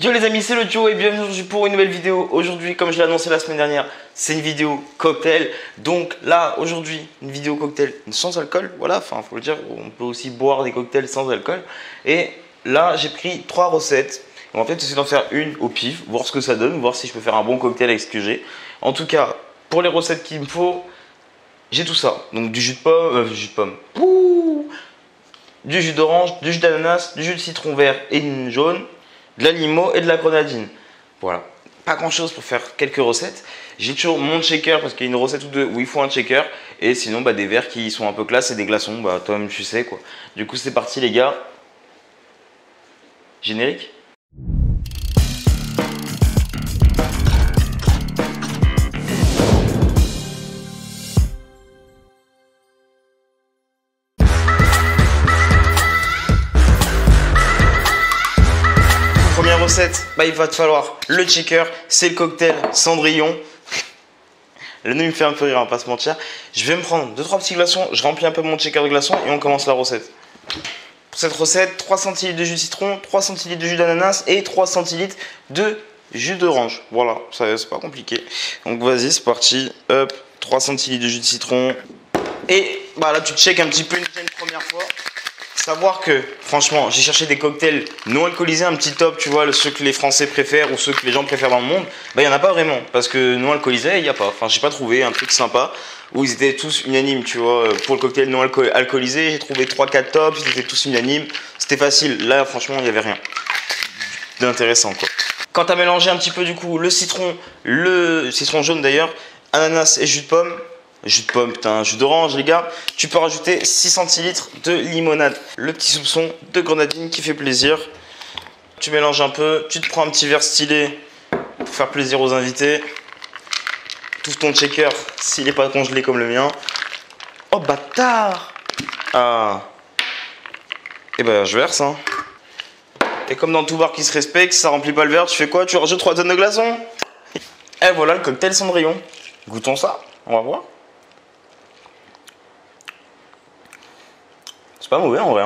Yo les amis, c'est le Joe et bienvenue aujourd'hui pour une nouvelle vidéo. Aujourd'hui, comme je l'ai annoncé la semaine dernière, c'est une vidéo cocktail. Donc là, aujourd'hui, une vidéo cocktail sans alcool. Voilà, enfin, faut le dire, on peut aussi boire des cocktails sans alcool. Et là, j'ai pris 3 recettes. On va peut-être essayer d'en faire une au pif, voir ce que ça donne, voir si je peux faire un bon cocktail avec ce que j'ai. En tout cas, pour les recettes qu'il me faut, j'ai tout ça. Donc du jus de pomme, du jus d'orange, du jus d'ananas, du jus de citron vert et jaune, de la limo et de la grenadine. Voilà, pas grand chose pour faire quelques recettes. J'ai toujours mon shaker parce qu'il y a une recette ou deux où il faut un shaker. Et sinon des verres qui sont un peu classe et des glaçons, toi-même tu sais quoi. Du coup c'est parti les gars. Générique. Première recette, il va te falloir le shaker, c'est le cocktail Cendrillon. Le nom il me fait un peu rire, on va pas se mentir. Je vais me prendre 2-3 petits glaçons, je remplis un peu mon shaker de glaçons et on commence la recette. Pour cette recette, 3 centilitres de jus de citron, 3 centilitres de jus d'ananas et 3 centilitres de jus d'orange. Voilà, c'est pas compliqué. Donc vas-y, c'est parti. Hop, 3 centilitres de jus de citron. Et là tu check un petit peu une première fois. Savoir que, franchement, j'ai cherché des cocktails non alcoolisés, un petit top, tu vois, ceux que les Français préfèrent ou ceux que les gens préfèrent dans le monde. Il n'y en a pas vraiment, parce que non alcoolisés, il n'y a pas. Enfin, j'ai pas trouvé un truc sympa où ils étaient tous unanimes, tu vois. Pour le cocktail non alcoolisé, j'ai trouvé 3-4 tops, ils étaient tous unanimes. C'était facile. Là, franchement, il n'y avait rien d'intéressant, quoi. Quand tu as mélangé un petit peu, du coup, le citron jaune d'ailleurs, ananas et jus de pomme, putain, jus d'orange les gars. Tu peux rajouter 6 centilitres de limonade. Le petit soupçon de grenadine qui fait plaisir. Tu mélanges un peu, tu te prends un petit verre stylé pour faire plaisir aux invités. Tout ton shaker s'il n'est pas congelé comme le mien. Oh bâtard. Ah. Et je verse hein. Et comme dans tout bar qui se respecte, si ça remplit pas le verre, tu fais quoi? Tu rajoutes 3 tonnes de glaçons. Et voilà le cocktail Cendrillon. Goûtons ça, on va voir. C'est pas mauvais en vrai.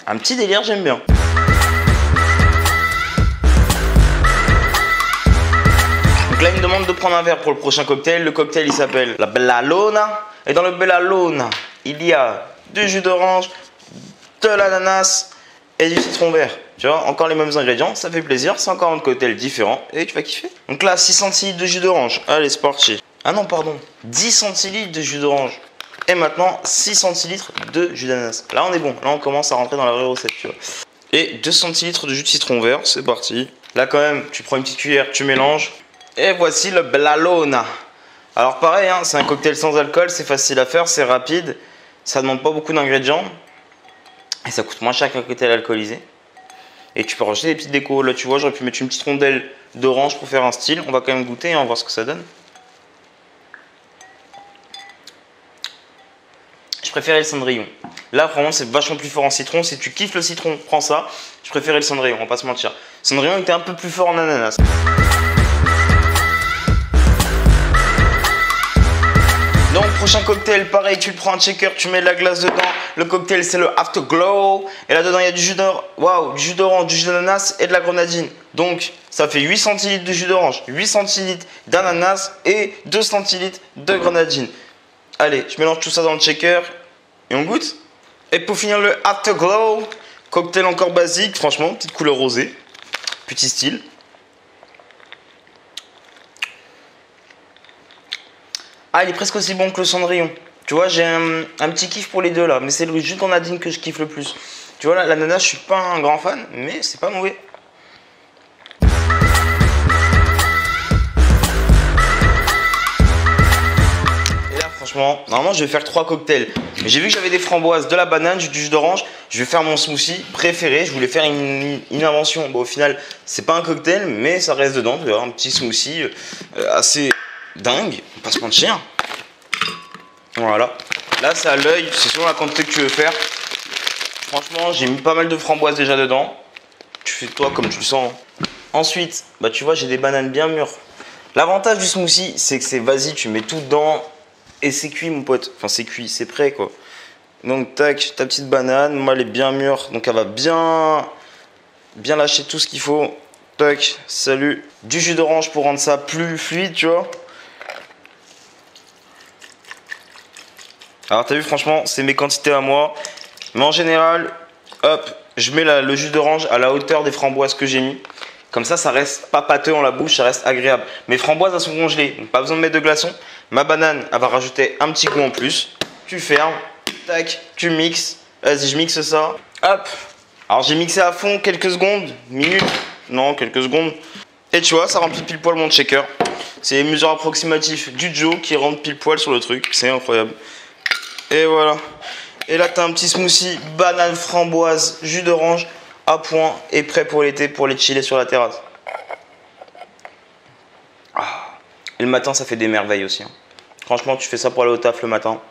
Un petit délire, j'aime bien. Donc là, il me demande de prendre un verre pour le prochain cocktail. Le cocktail, il s'appelle la Bellalona. Et dans le Bellalona, il y a du jus d'orange, de l'ananas et du citron vert. Tu vois, encore les mêmes ingrédients, ça fait plaisir. C'est encore un cocktail différent et tu vas kiffer. Donc là, 6 centilitres de jus d'orange. Allez, c'est parti. Ah non, pardon. 10 centilitres de jus d'orange. Et maintenant, 6 centilitres de jus d'ananas. Là, on est bon. Là, on commence à rentrer dans la vraie recette, tu vois. Et 2 centilitres de jus de citron vert. C'est parti. Là, quand même, tu prends une petite cuillère, tu mélanges. Et voici le Bellalona. Alors, pareil, hein, c'est un cocktail sans alcool. C'est facile à faire, c'est rapide. Ça demande pas beaucoup d'ingrédients. Et ça coûte moins cher qu'un cocktail alcoolisé. Et tu peux rajouter des petites décos. Là, tu vois, j'aurais pu mettre une petite rondelle d'orange pour faire un style. On va quand même goûter et on va voir ce que ça donne. Je préférais le Cendrillon. Là, vraiment, c'est vachement plus fort en citron. Si tu kiffes le citron, prends ça. Je préférais le Cendrillon, on va pas se mentir. Cendrillon était un peu plus fort en ananas. Donc, prochain cocktail, pareil, tu le prends un shaker, tu mets de la glace dedans. Le cocktail, c'est le Afterglow. Et là-dedans, il y a du jus d'orange, du jus d'ananas et de la grenadine. Donc, ça fait 8 centilitres de jus d'orange, 8 centilitres d'ananas et 2 centilitres de grenadine. Allez, je mélange tout ça dans le shaker et on goûte. Et pour finir le Afterglow, cocktail encore basique, franchement, petite couleur rosée, petit style. Ah, il est presque aussi bon que le Cendrillon. Tu vois, j'ai un petit kiff pour les deux là, mais c'est le jus de grenadine que je kiffe le plus. Tu vois, l'ananas, je suis pas un grand fan, mais c'est pas mauvais. Franchement, normalement je vais faire 3 cocktails. Mais j'ai vu que j'avais des framboises, de la banane, du jus d'orange. Je vais faire mon smoothie préféré. Je voulais faire une invention. Bon, au final, c'est pas un cocktail, mais ça reste dedans. Tu vois, un petit smoothie assez dingue. On va pas se mentir. Voilà. Là, c'est à l'œil. C'est selon la quantité que tu veux faire. Franchement, j'ai mis pas mal de framboises déjà dedans. Tu fais toi comme tu le sens. Ensuite, tu vois, j'ai des bananes bien mûres. L'avantage du smoothie, c'est que c'est vas-y, tu mets tout dedans. Et c'est cuit mon pote, enfin c'est cuit, c'est prêt quoi. Donc tac, ta petite banane, moi elle est bien mûre, donc elle va bien bien lâcher tout ce qu'il faut. Tac, salut. Du jus d'orange pour rendre ça plus fluide, tu vois. Alors t'as vu, franchement, c'est mes quantités à moi. Mais en général, hop, je mets le jus d'orange à la hauteur des framboises que j'ai mis. Comme ça reste pas pâteux en la bouche, ça reste agréable. Mes framboises, elles sont congelées, donc pas besoin de mettre de glaçons. Ma banane, elle va rajouter un petit goût en plus. Tu fermes, tac, tu mixes. Vas-y, je mixe ça. Hop. Alors j'ai mixé à fond quelques secondes, minutes, non, quelques secondes. Et tu vois, ça remplit pile poil mon shaker. C'est les mesures approximatives du Joe qui rentrent pile poil sur le truc. C'est incroyable. Et voilà. Et là, tu as un petit smoothie banane, framboise, jus d'orange à point et prêt pour l'été pour les chiller sur la terrasse. Et le matin, ça fait des merveilles aussi. Hein. Franchement, tu fais ça pour aller au taf le matin.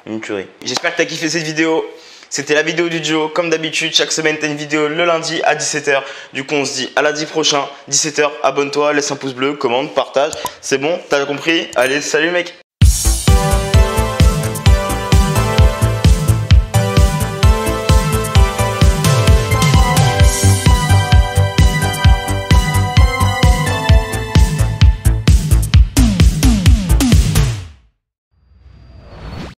Une tuerie. J'espère que tu as kiffé cette vidéo. C'était la vidéo du Joe. Comme d'habitude, chaque semaine, tu as une vidéo le lundi à 17 h. Du coup, on se dit à lundi prochain, 17 h. Abonne-toi, laisse un pouce bleu, commente, partage. C'est bon, t'as compris? Allez, salut mec!